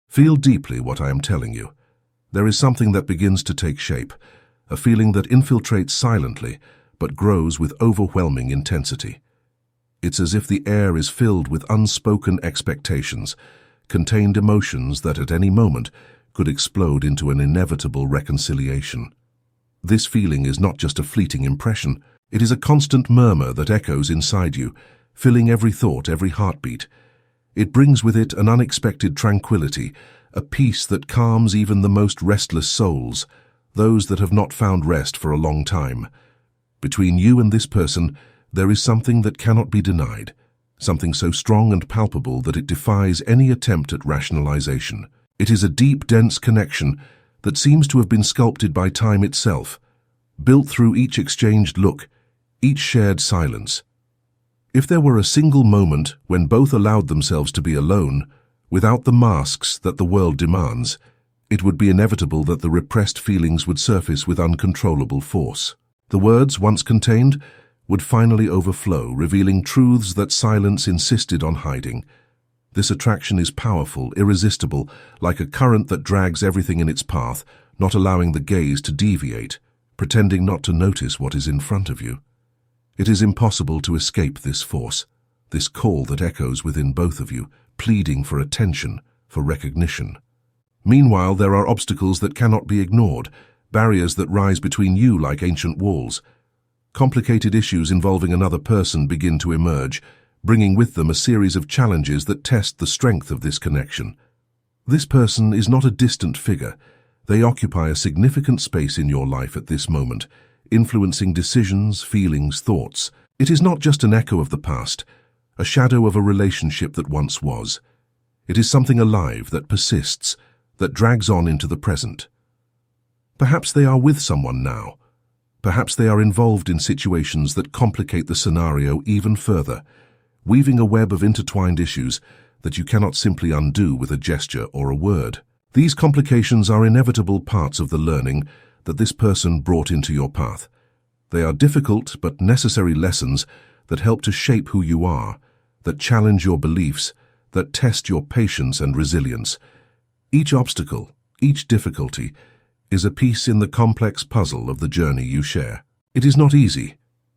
Feel deeply what I am telling you. There is something that begins to take shape, a feeling that infiltrates silently but grows with overwhelming intensity. It's as if the air is filled with unspoken expectations, contained emotions that at any moment could explode into an inevitable reconciliation. This feeling is not just a fleeting impression, it is a constant murmur that echoes inside you, filling every thought, every heartbeat. It brings with it an unexpected tranquility, a peace that calms even the most restless souls, those that have not found rest for a long time. Between you and this person, there is something that cannot be denied, something so strong and palpable that it defies any attempt at rationalization. It is a deep, dense connection that seems to have been sculpted by time itself, built through each exchanged look, each shared silence. If there were a single moment when both allowed themselves to be alone, without the masks that the world demands, it would be inevitable that the repressed feelings would surface with uncontrollable force. The words, once contained, would finally overflow, revealing truths that silence insisted on hiding. This attraction is powerful, irresistible, like a current that drags everything in its path, not allowing the gaze to deviate, pretending not to notice what is in front of you. It is impossible to escape this force, this call that echoes within both of you, pleading for attention, for recognition. Meanwhile, there are obstacles that cannot be ignored, barriers that rise between you like ancient walls. Complicated issues involving another person begin to emerge, bringing with them a series of challenges that test the strength of this connection. This person is not a distant figure. They occupy a significant space in your life at this moment, influencing decisions, feelings, thoughts. It is not just an echo of the past, a shadow of a relationship that once was. It is something alive that persists, that drags on into the present. Perhaps they are with someone now. Perhaps they are involved in situations that complicate the scenario even further, weaving a web of intertwined issues that you cannot simply undo with a gesture or a word. These complications are inevitable parts of the learning that this person brought into your path. They are difficult but necessary lessons that help to shape who you are, that challenge your beliefs, that test your patience and resilience. Each obstacle, each difficulty, is a piece in the complex puzzle of the journey you share. It is not easy,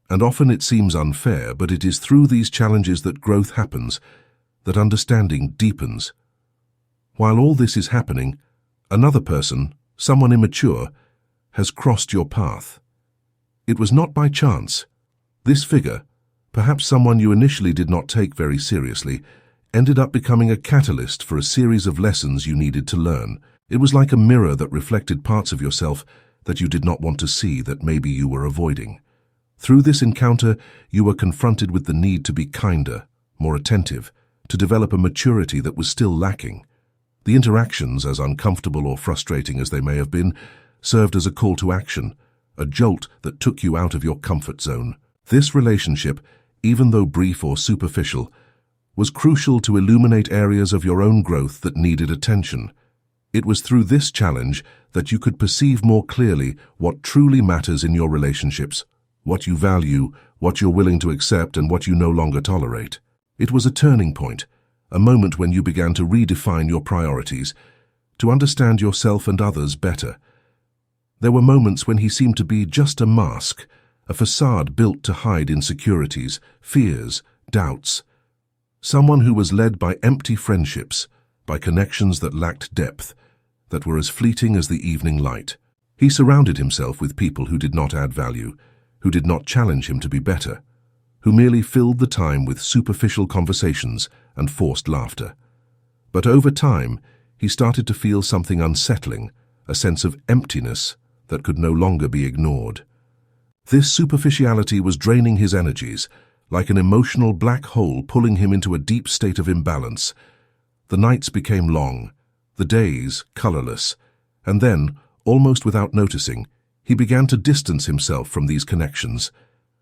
and often it seems unfair, but it is through these challenges that growth happens, that understanding deepens. While all this is happening, another person, someone immature, has crossed your path. It was not by chance. This figure, perhaps someone you initially did not take very seriously, ended up becoming a catalyst for a series of lessons you needed to learn. It was like a mirror that reflected parts of yourself that you did not want to see, that maybe you were avoiding. Through this encounter, you were confronted with the need to be kinder, more attentive, to develop a maturity that was still lacking. The interactions, as uncomfortable or frustrating as they may have been, served as a call to action, a jolt that took you out of your comfort zone. This relationship, even though brief or superficial, was crucial to illuminate areas of your own growth that needed attention. It was through this challenge that you could perceive more clearly what truly matters in your relationships, what you value, what you're willing to accept, and what you no longer tolerate. It was a turning point, a moment when you began to redefine your priorities, to understand yourself and others better. There were moments when he seemed to be just a mask, a facade built to hide insecurities, fears, doubts. Someone who was led by empty friendships, by connections that lacked depth, that were as fleeting as the evening light. He surrounded himself with people who did not add value, who did not challenge him to be better, who merely filled the time with superficial conversations and forced laughter. But over time, he started to feel something unsettling, a sense of emptiness that could no longer be ignored. This superficiality was draining his energies, like an emotional black hole pulling him into a deep state of imbalance. The nights became long, the days colorless, and then, almost without noticing, he began to distance himself from these connections.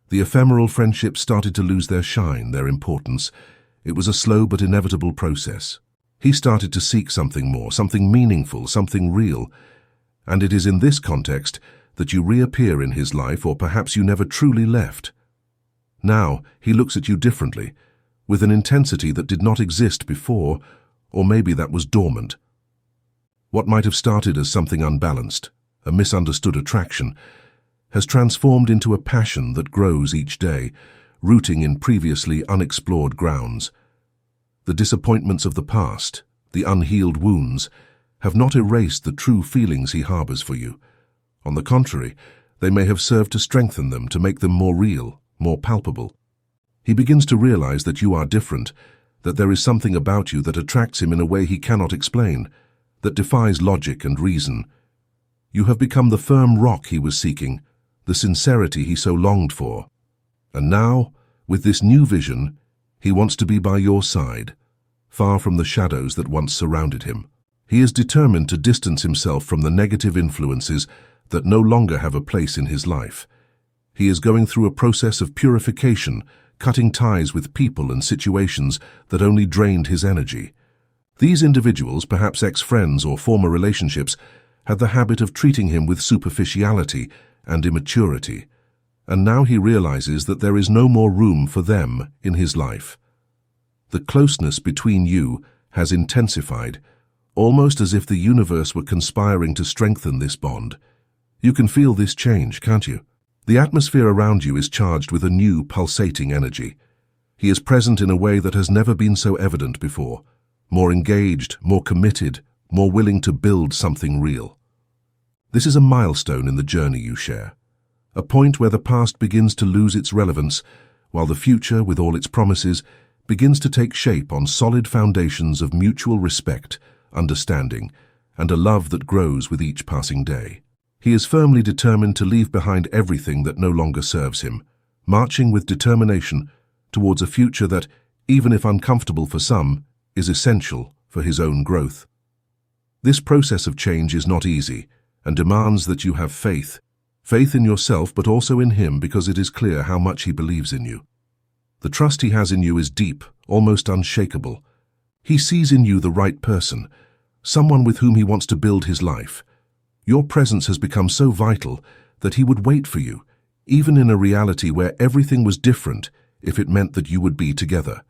The ephemeral friendships started to lose their shine, their importance. It was a slow but inevitable process. He started to seek something more, something meaningful, something real. And it is in this context that you reappear in his life, or perhaps you never truly left. Now, he looks at you differently, with an intensity that did not exist before, or maybe that was dormant. What might have started as something unbalanced, a misunderstood attraction, has transformed into a passion that grows each day, rooting in previously unexplored grounds. The disappointments of the past, the unhealed wounds, have not erased the true feelings he harbors for you. On the contrary, they may have served to strengthen them, to make them more real, more palpable. He begins to realize that you are different, that there is something about you that attracts him in a way he cannot explain, that defies logic and reason. You have become the firm rock he was seeking, the sincerity he so longed for. And now, with this new vision, he wants to be by your side, far from the shadows that once surrounded him. He is determined to distance himself from the negative influences that no longer have a place in his life. He is going through a process of purification, cutting ties with people and situations that only drained his energy. These individuals, perhaps ex-friends or former relationships, had the habit of treating him with superficiality and immaturity, and now he realizes that there is no more room for them in his life. The closeness between you has intensified, almost as if the universe were conspiring to strengthen this bond. You can feel this change, can't you? The atmosphere around you is charged with a new, pulsating energy. He is present in a way that has never been so evident before, more engaged, more committed, more willing to build something real. This is a milestone in the journey you share, a point where the past begins to lose its relevance, while the future, with all its promises, begins to take shape on solid foundations of mutual respect, understanding, and a love that grows with each passing day. He is firmly determined to leave behind everything that no longer serves him, marching with determination towards a future that, even if uncomfortable for some, is essential for his own growth. This process of change is not easy and demands that you have faith in yourself, but also in him, because it is clear how much he believes in you. The trust he has in you is deep, almost unshakable. He sees in you the right person, someone with whom he wants to build his life. Your presence has become so vital that he would wait for you, even in a reality where everything was different, if it meant that you would be together.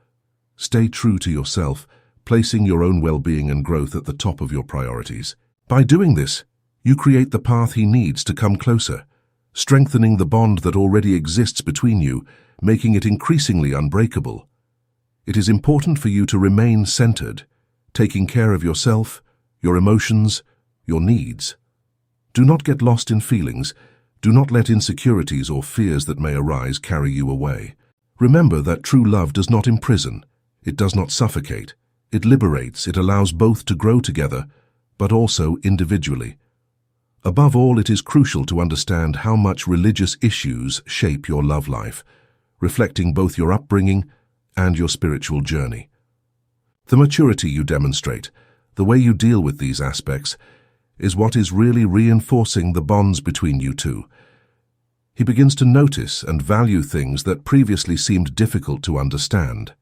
Stay true to yourself, placing your own well-being and growth at the top of your priorities. By doing this, you create the path he needs to come closer, strengthening the bond that already exists between you, making it increasingly unbreakable. It is important for you to remain centered, taking care of yourself, your emotions, your needs. Do not get lost in feelings. Do not let insecurities or fears that may arise carry you away. Remember that true love does not imprison. It does not suffocate. It liberates. It allows both to grow together, but also individually. Above all, it is crucial to understand how much religious issues shape your love life, reflecting both your upbringing and your spiritual journey. The maturity you demonstrate, the way you deal with these aspects, is what is really reinforcing the bonds between you two. He begins to notice and value things that previously seemed difficult to understand.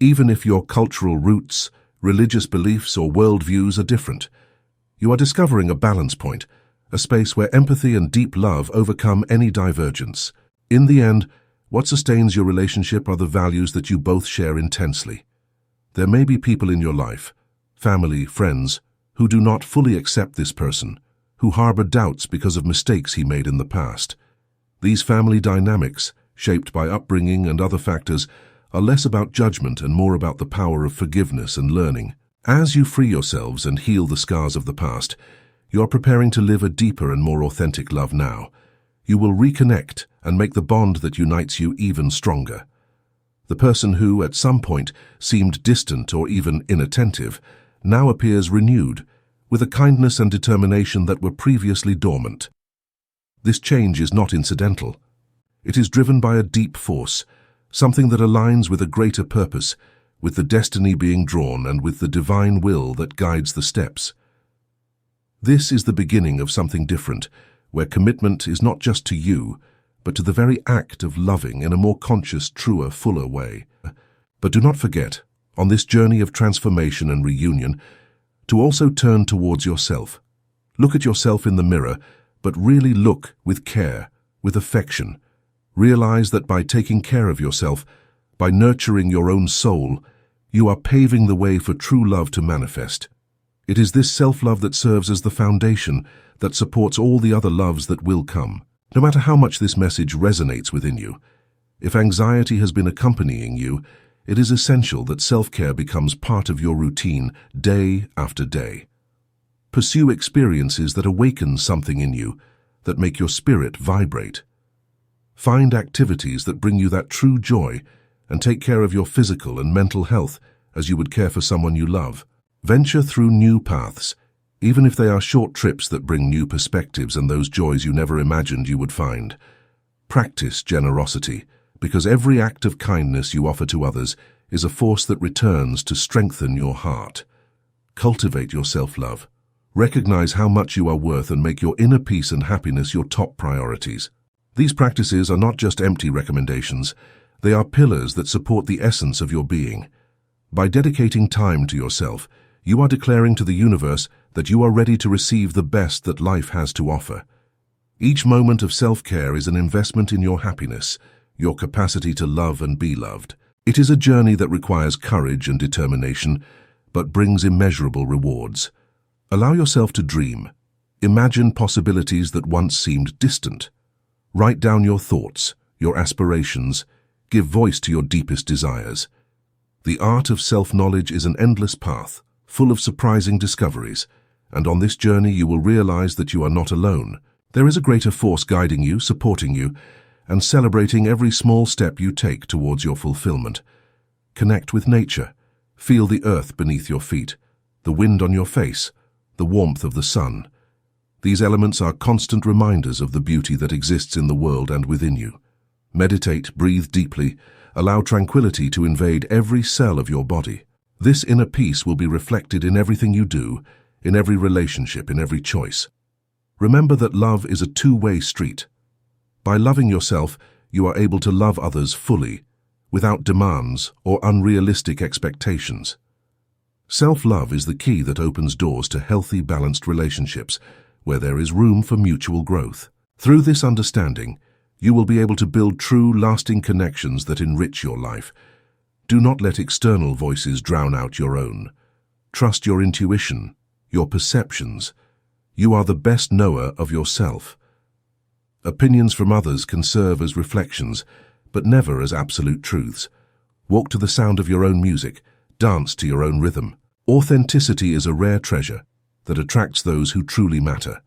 Even if your cultural roots, religious beliefs, or worldviews are different, you are discovering a balance point, a space where empathy and deep love overcome any divergence. In the end, what sustains your relationship are the values that you both share intensely. There may be people in your life, family, friends, who do not fully accept this person, who harbor doubts because of mistakes he made in the past. These family dynamics, shaped by upbringing and other factors, are less about judgment and more about the power of forgiveness and learning. As you free yourselves and heal the scars of the past, you are preparing to live a deeper and more authentic love now. You will reconnect and make the bond that unites you even stronger. The person who, at some point, seemed distant or even inattentive, now appears renewed, with a kindness and determination that were previously dormant. This change is not incidental. It is driven by a deep force, something that aligns with a greater purpose, with the destiny being drawn and with the divine will that guides the steps. This is the beginning of something different, where commitment is not just to you, but to the very act of loving in a more conscious, truer, fuller way. But do not forget, on this journey of transformation and reunion, to also turn towards yourself. Look at yourself in the mirror, but really look with care, with affection. Realize that by taking care of yourself, by nurturing your own soul, you are paving the way for true love to manifest. It is this self-love that serves as the foundation that supports all the other loves that will come. No matter how much this message resonates within you, if anxiety has been accompanying you, it is essential that self-care becomes part of your routine day after day. Pursue experiences that awaken something in you, that make your spirit vibrate. Find activities that bring you that true joy and take care of your physical and mental health as you would care for someone you love. Venture through new paths, even if they are short trips that bring new perspectives and those joys you never imagined you would find. Practice generosity, because every act of kindness you offer to others is a force that returns to strengthen your heart. Cultivate your self-love. Recognize how much you are worth and make your inner peace and happiness your top priorities. These practices are not just empty recommendations, they are pillars that support the essence of your being. By dedicating time to yourself, you are declaring to the universe that you are ready to receive the best that life has to offer. Each moment of self-care is an investment in your happiness, your capacity to love and be loved. It is a journey that requires courage and determination, but brings immeasurable rewards. Allow yourself to dream. Imagine possibilities that once seemed distant. Write down your thoughts, your aspirations. Give voice to your deepest desires. The art of self-knowledge is an endless path, full of surprising discoveries, and on this journey you will realize that you are not alone. There is a greater force guiding you, supporting you, and celebrating every small step you take towards your fulfillment. Connect with nature. Feel the earth beneath your feet, the wind on your face, the warmth of the sun. These elements are constant reminders of the beauty that exists in the world and within you. Meditate, breathe deeply, allow tranquility to invade every cell of your body. This inner peace will be reflected in everything you do, in every relationship, in every choice. Remember that love is a two-way street. By loving yourself, you are able to love others fully, without demands or unrealistic expectations. Self-love is the key that opens doors to healthy, balanced relationships, where there is room for mutual growth. Through this understanding, you will be able to build true, lasting connections that enrich your life. Do not let external voices drown out your own. Trust your intuition, your perceptions. You are the best knower of yourself. Opinions from others can serve as reflections, but never as absolute truths. Walk to the sound of your own music. Dance to your own rhythm. Authenticity is a rare treasure that attracts those who truly matter.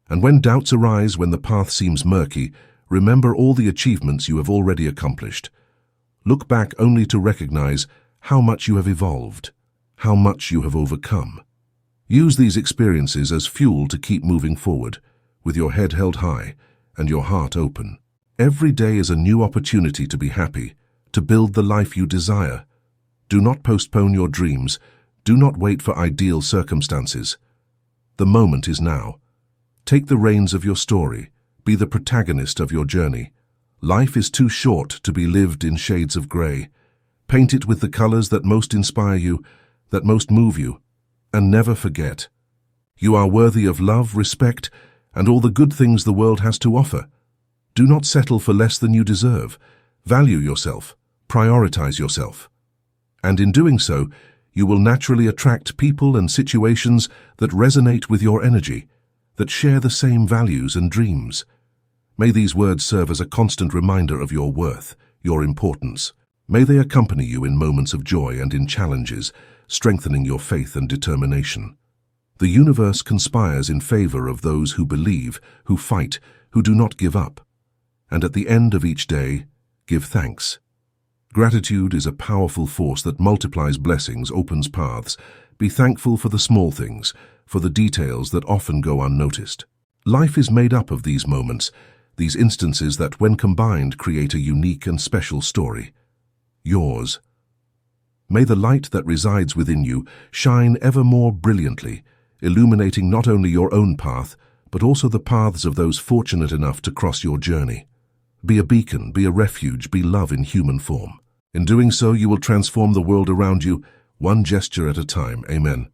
And when doubts arise, when the path seems murky, remember all the achievements you have already accomplished. Look back only to recognize how much you have evolved, how much you have overcome. Use these experiences as fuel to keep moving forward, with your head held high and your heart open. Every day is a new opportunity to be happy, to build the life you desire. Do not postpone your dreams. Do not wait for ideal circumstances. The moment is now. Take the reins of your story. Be the protagonist of your journey. Life is too short to be lived in shades of grey. Paint it with the colors that most inspire you, that most move you. And never forget, you are worthy of love, respect, and all the good things the world has to offer. Do not settle for less than you deserve. Value yourself. Prioritize yourself. And in doing so, you will naturally attract people and situations that resonate with your energy, that share the same values and dreams. May these words serve as a constant reminder of your worth, your importance. May they accompany you in moments of joy and in challenges, strengthening your faith and determination. The universe conspires in favor of those who believe, who fight, who do not give up. And at the end of each day, give thanks. Gratitude is a powerful force that multiplies blessings, opens paths. Be thankful for the small things, for the details that often go unnoticed. Life is made up of these moments, these instances that, when combined, create a unique and special story. Yours. May the light that resides within you shine ever more brilliantly, illuminating not only your own path, but also the paths of those fortunate enough to cross your journey. Be a beacon, be a refuge, be love in human form. In doing so, you will transform the world around you, one gesture at a time. Amen.